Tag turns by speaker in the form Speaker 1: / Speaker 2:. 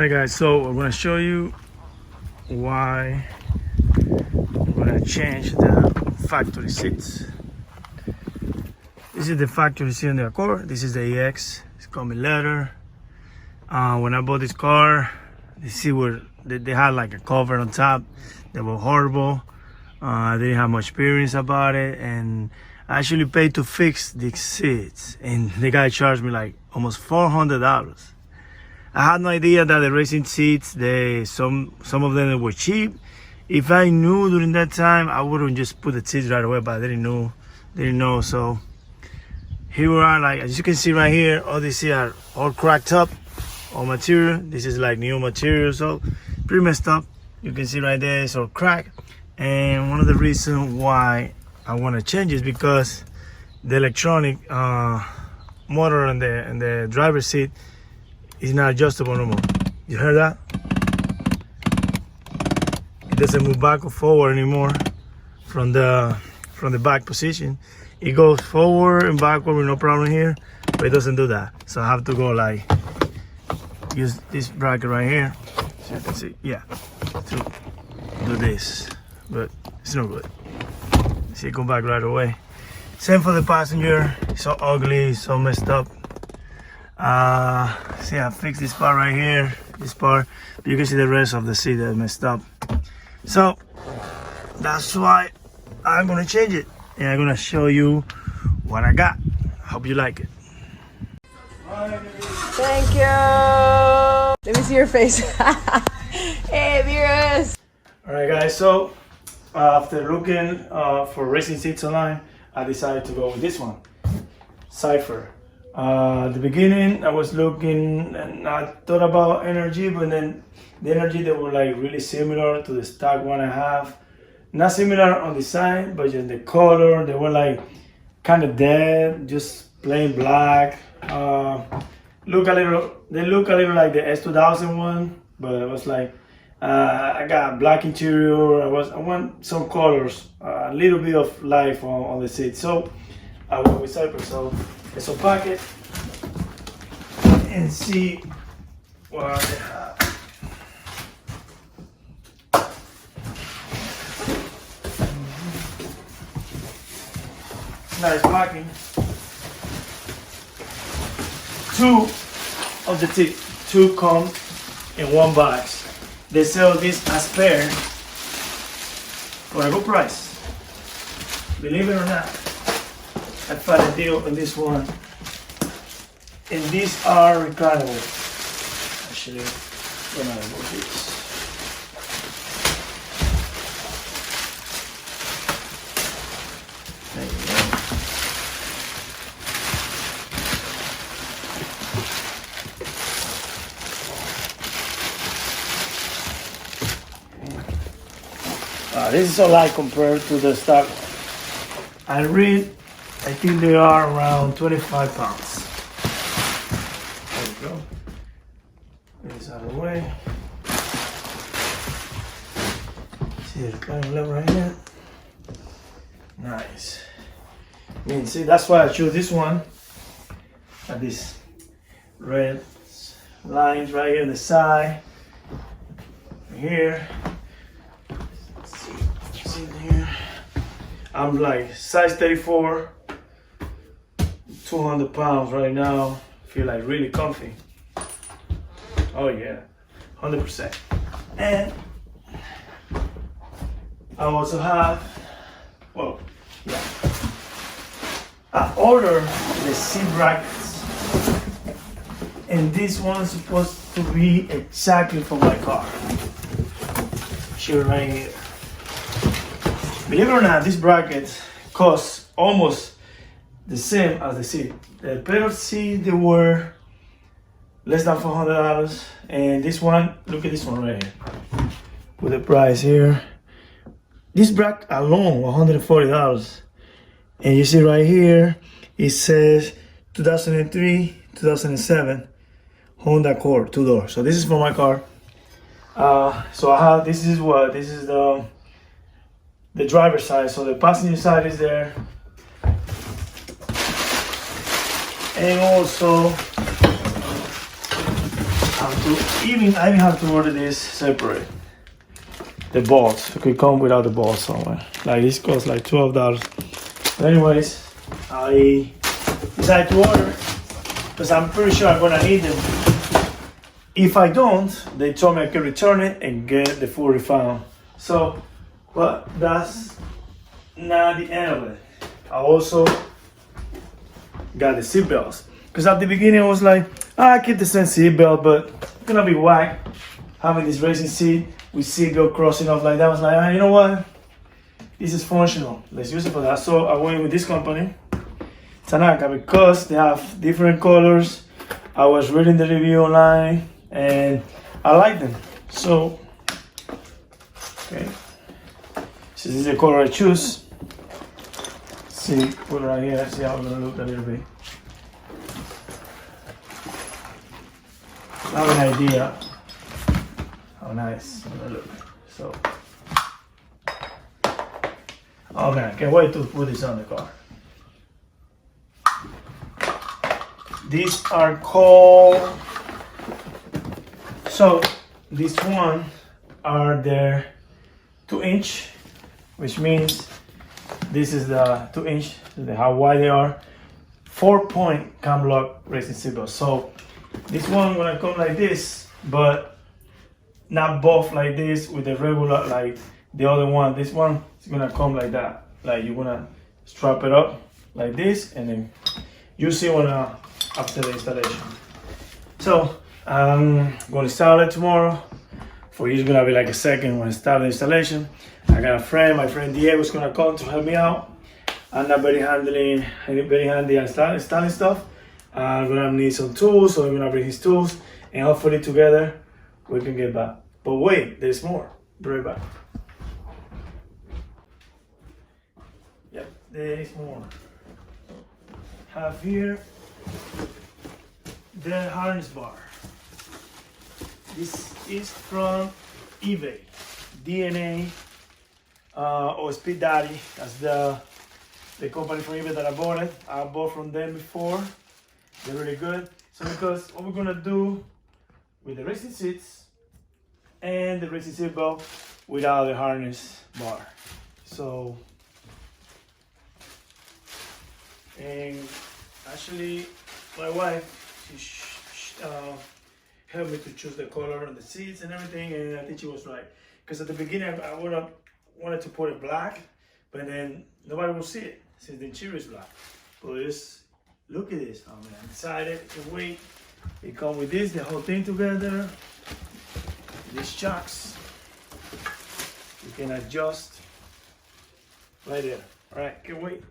Speaker 1: Alright guys, so I'm gonna show you why I'm gonna change the factory seats. This is the factory seat on the Accord. This is the EX. It's coming leather. When I bought this car, the seat were they had like a cover on top. They were horrible. I didn't have much experience about it, and I actually paid to fix the seats, and the guy charged me like almost $400. I had no idea that the racing seats, some of them were cheap. If I knew during that time, I wouldn't just put the seats right away, but I didn't know. So here we are, like as you can see right here, all these seats are all cracked up, all material. This is like new material, so pretty messed up. You can see right there, it's all cracked. And one of the reasons why I want to change is because the electronic motor in the driver's seat is not adjustable no more. You heard that? It doesn't move back or forward anymore from the back position. It goes forward and backward with no problem here, but it doesn't do that. So I have to go like use this bracket right here, so you can see, yeah, to do this, but it's not good. See, it go back right away. Same for the passenger. It's so ugly, so messed up. See, I fixed this part right here, this part. You can see the rest of the seat that messed up. So that's why I'm gonna change it, and I'm gonna show you what I got. Hope you like it.
Speaker 2: Thank you. Let me see your face. Hey, viewers.
Speaker 1: All right, guys. So after looking for racing seats online, I decided to go with this one, Cipher. At the beginning, I was looking and I thought about energy, but then the energy, they were like really similar to the stock one I have. Not similar on design, but just the color, they were like kind of dead, just plain black. They look a little like the S2000 one, but it was like I got black interior. I want some colors, a little bit of life on the seat. So I went with Cipher. So let's unpack it and see what they have. Nice packing. Two of the teeth, two come in one box. They sell this as pair for a good price. Believe it or not, I found a deal on this one. And these are reclinable. Actually, when I remove this. There you go. This is a lot compared to the stock. I think they are around 25 pounds. There we go. Get this out of the way. See the kind of level right here. Nice. You can see that's why I chose this one. Got these red lines right here on the side. Right here. Here. I'm like size 34, 200 pounds right now. Feel like really comfy. Oh yeah, 100%. And I also have, well, yeah, I ordered the seat brackets, and this one's supposed to be exactly for my car. Sure, right here. Believe it or not, this bracket costs almost the same as the seat. The pair of seats, they were less than $400, and this one, look at this one right here. With the price here. This bracket alone, $140. And you see right here, it says 2003, 2007 Honda Accord, 2-door. So this is for my car. So I have, this is the driver's side, so the passenger side is there, and also I I even have to order this separate. The balls. It could come without the balls somewhere. Like this costs like $12. But anyways, I decided to order because I'm pretty sure I'm gonna need them. If I don't, they told me I can return it and get the full refund. So, but that's not the end of it. I also got the seatbelts. Because at the beginning I was like, I keep the same seatbelt, but it's gonna be whack having this racing seat with seatbelt crossing off like that. I was like, you know what? This is functional. Let's use it for that. So I went with this company, Tanaka, because they have different colors. I was reading the review online and I like them. So, okay. So this is the color I choose. See, put it right here, see how it's gonna look a little bit. I have an idea how nice it's gonna look. So, okay, I can't wait to put this on the car. These are called, so these one are their 2-inch, which means this is the 2-inch, how wide they are. 4-point cam lock racing seatbelt. So this one gonna come like this, but not both like this with the regular like the other one. This one is gonna come like that. Like you're gonna strap it up like this, and then you see when after the installation. So I'm gonna install it tomorrow. For you, it's gonna be like a second when I start the installation. I got a friend, my friend Diego, is gonna come to help me out. I'm not very handy at installing stuff. I'm gonna need some tools, so I'm gonna bring his tools, and hopefully together we can get back. But wait, there's more. Be right back. Yep, there is more. Have here the harness bar. This is from eBay. DNA or Speed Daddy. That's the company from eBay that I bought it. I bought from them before. They're really good. So because what we're gonna do with the racing seats and the racing seat belt without the harness bar. So, and actually my wife, she helped me to choose the color of the seats and everything, and I think she was right. Because at the beginning I would have wanted to put it black, but then nobody will see it since the interior is black. But just look at this. Oh man, I'm excited, can't wait. It comes with this, the whole thing together. These chocks you can adjust right there. All right, can't wait.